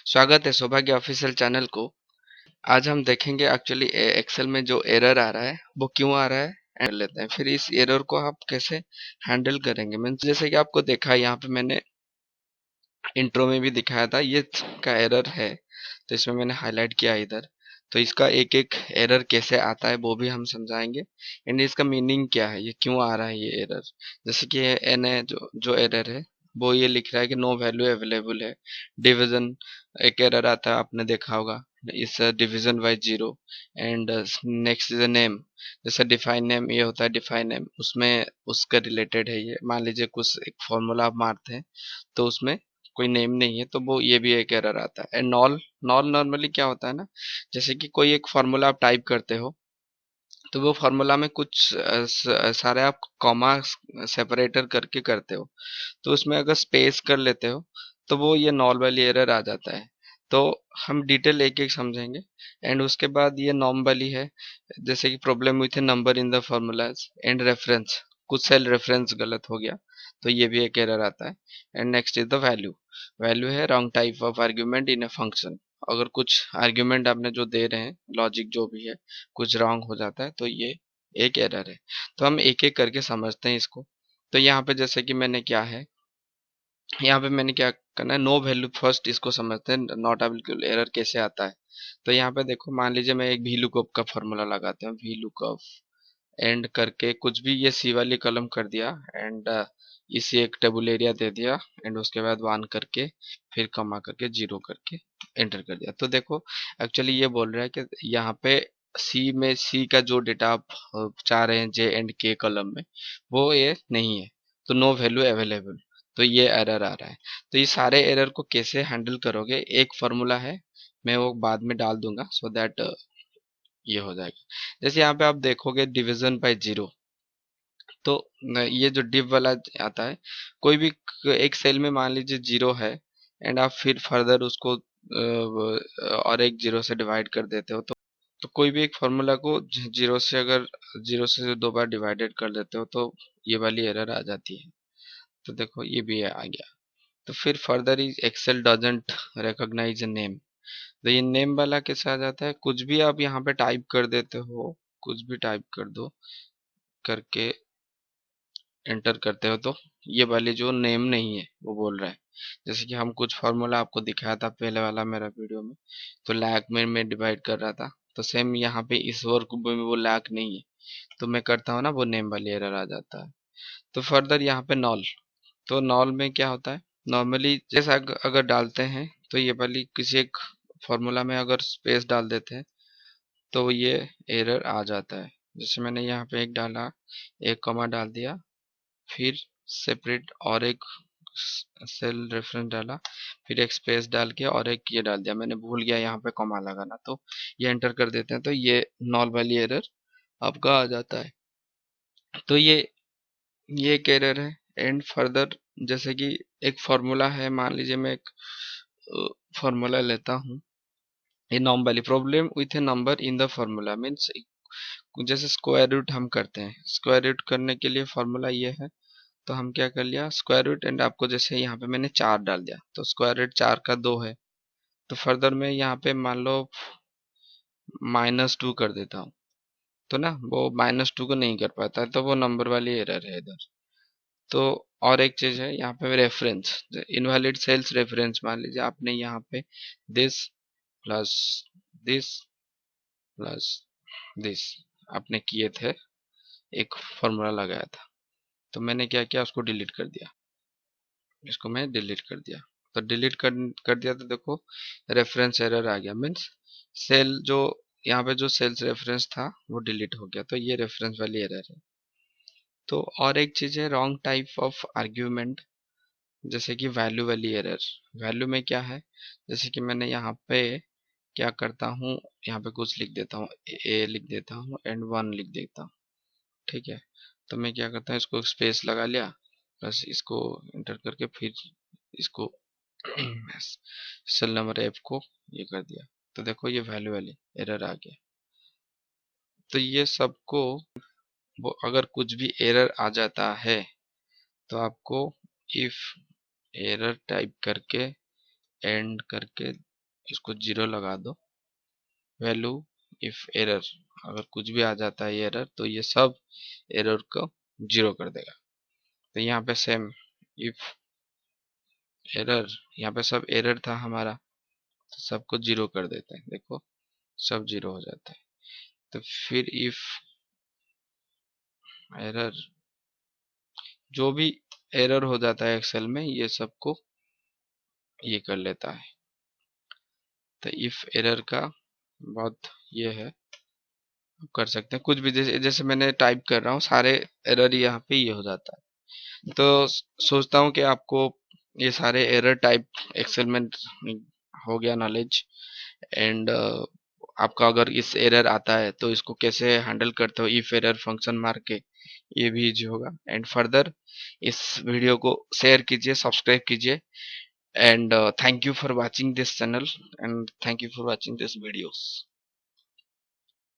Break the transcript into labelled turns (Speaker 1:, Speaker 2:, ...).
Speaker 1: स्वागत है सौभाग्य ऑफिशियल चैनल को। आज हम देखेंगे एक्चुअली एक्सेल में जो एरर आ रहा है वो क्यों आ रहा है कर लेते हैं। फिर इस एरर को आप कैसे हैंडल करेंगे। मीन्स जैसे कि आपको देखा है यहाँ पे मैंने इंट्रो में भी दिखाया था ये का एरर है, तो इसमें मैंने हाईलाइट किया इधर। तो इसका एक एक एरर कैसे आता है वो भी हम समझाएंगे एंड इसका मीनिंग क्या है, ये क्यों आ रहा है ये एरर। जैसे कि एन है जो जो एरर है वो ये लिख रहा है कि नो वैल्यू अवेलेबल है। डिवीजन एक एरर आता है, आपने देखा होगा, इस division by zero. And next is name, जैसे डिफाइन नेम ये होता है, डिफाइन नेम उसमें उसका रिलेटेड है। ये मान लीजिए कुछ एक फॉर्मूला आप मारते हैं तो उसमें कोई नेम नहीं है तो वो ये भी एक एरर आता है। एंड नॉल, नॉल नॉर्मली क्या होता है ना, जैसे कि कोई एक फार्मूला आप टाइप करते हो तो वो फार्मूला में कुछ सारे आप कॉमा सेपरेटर करके करते हो, तो उसमें अगर स्पेस कर लेते हो तो वो ये नॉल वाली एरर आ जाता है। तो हम डिटेल एक एक समझेंगे। एंड उसके बाद ये नॉर्म वाली है, जैसे कि प्रॉब्लम हुई थी number in the formulas and reference, कुछ सेल रेफरेंस गलत हो गया तो ये भी एक एरर आता है। And next is the value, value है wrong type of argument in a function. अगर कुछ आर्ग्यूमेंट आपने जो दे रहे हैं लॉजिक जो भी है कुछ रॉन्ग हो जाता है तो ये एक एरर है। तो हम एक एक करके समझते हैं इसको। तो यहाँ पे जैसे कि मैंने क्या है, यहाँ पे मैंने क्या करना है, नो वैल्यू फर्स्ट इसको समझते हैं, नॉट एप्लीकेबल एरर कैसे आता है। तो यहाँ पे देखो, मान लीजिए मैं एक वी लुकअप का फॉर्मूला लगाते हैं, वी लुकअप एंड करके कुछ भी ये सी वाली कलम कर दिया एंड इसे एक टेबल एरिया दे दिया एंड उसके बाद वन करके फिर कमा करके जीरो करके एंटर कर दिया। तो देखो एक्चुअली ये बोल रहा है कि यहाँ पे सी में सी का जो डेटा आप चाह रहे हैं जे एंड के कलम में वो ये नहीं है, तो नो वैल्यू अवेलेबल, तो ये एरर आ रहा है। तो ये सारे एरर को कैसे हैंडल करोगे, एक फॉर्मूला है, मैं वो बाद में डाल दूंगा सो दैट ये हो जाएगा। जैसे यहाँ पे आप देखोगे डिवीजन बाय जीरो, तो ये जो डिव वाला आता है, कोई भी एक सेल में मान लीजिए जीरो है एंड आप फिर फर्दर उसको और एक जीरो से डिवाइड कर देते हो, तो कोई भी एक फॉर्मूला को जीरो से अगर जीरो से दो बार डिवाइडेड कर देते हो तो ये वाली एरर आ जाती है। तो देखो ये भी आ गया। तो फिर further is Excel doesn't recognise name. तो ये नेम वाला कैसे आ जाता है, कुछ भी आप यहाँ पे टाइप कर देते हो, कुछ भी टाइप कर दो करके एंटर करते हो तो ये वाली जो नेम नहीं है वो बोल रहा है। जैसे कि हम कुछ फार्मूला आपको दिखाया था पहले वाला मेरा वीडियो में, तो लैक में मैं डिवाइड कर रहा था, तो सेम यहाँ पे इस वर्क में वो लैक नहीं है, तो मैं करता हूँ ना वो नेम वाली एरर आ जाता है। तो फर्दर यहाँ पे नॉल, तो नॉल में क्या होता है, नॉर्मली जैसे अगर डालते हैं तो ये वाली किसी एक फॉर्मूला में अगर स्पेस डाल देते हैं तो ये एरर आ जाता है। जैसे मैंने यहाँ पे एक डाला, एक कॉमा डाल दिया, फिर सेपरेट और एक सेल रेफरेंस डाला, फिर एक स्पेस डाल के और एक ये डाल दिया, मैंने भूल गया यहाँ पे कॉमा लगाना, तो ये एंटर कर देते हैं तो ये नॉल वाली एरर आपका आ जाता है। तो ये एक एरर है। एंड फर्दर जैसे कि एक फॉर्मूला है, मान लीजिए मैं एक फॉर्मूला लेता हूँ, ये नॉर्म वाली problem with A number in the formula means, जैसे स्क्वायर रूट हम करते हैं, स्क्वायर रूट करने के लिए फॉर्मूला ये है, तो हम क्या कर लिया स्क्वायर रूट एंड आपको जैसे यहाँ पे मैंने चार डाल दिया तो स्क्वायर रूट चार का दो है, तो फर्दर में यहाँ पे मान लो -2 कर देता हूँ, तो ना वो -2 को नहीं कर पाता है, तो वो नंबर वाली एरर है इधर। तो और एक चीज है यहाँ पे रेफरेंस, इनवैलिड सेल्स रेफरेंस, मान लीजिए आपने यहाँ पे this plus this plus this आपने किए थे, एक फॉर्मूला लगाया था, तो मैंने क्या किया उसको डिलीट कर दिया, इसको मैं डिलीट कर दिया। तो डिलीट कर दिया तो देखो रेफरेंस एरर आ गया, मीन्स सेल जो यहाँ पे जो सेल्स रेफरेंस था वो डिलीट हो गया, तो ये रेफरेंस वाली एरर है। तो और एक चीज है रॉन्ग टाइप ऑफ आर्ग्यूमेंट, जैसे कि वैल्यू वाली एरर। वैल्यू में क्या है, जैसे कि मैंने यहाँ पे क्या करता हूँ, यहाँ पे कुछ लिख देता हूँ, ए लिख देता हूँ एंड वन लिख देता हूँ, ठीक है। तो मैं क्या करता हूँ, इसको स्पेस लगा लिया, प्लस इसको एंटर करके फिर इसको सेल नंबर एफ को ये कर दिया, तो देखो ये वैल्यू वाली एरर आ गया। तो ये सबको वो अगर कुछ भी एरर आ जाता है तो आपको इफ एरर टाइप करके एंड करके इसको 0 लगा दो। वैल्यू इफ एरर, अगर कुछ भी आ जाता है एरर तो ये सब एरर को 0 कर देगा। तो यहाँ पे सेम इफ एरर, यहाँ पे सब एरर था हमारा, तो सबको 0 कर देते हैं। देखो सब 0 हो जाता है। तो फिर इफ एरर, जो भी एरर हो जाता है एक्सेल में ये सबको ये कर लेता है। तो इफ एरर का बहुत ये है, कर सकते हैं कुछ भी, जैसे जैसे मैंने टाइप कर रहा हूँ सारे एरर यहाँ पे ये हो जाता है। तो सोचता हूँ कि आपको ये सारे एरर टाइप एक्सेल में हो गया नॉलेज। एंड आपका अगर इस एरर आता है तो इसको कैसे हैंडल करते हो इफ एरर फंक्शन मार के, ये भी इजी होगा। एंड फर्दर इस वीडियो को शेयर कीजिए, सब्सक्राइब कीजिए। And thank you for watching this channel and thank you for watching this videos.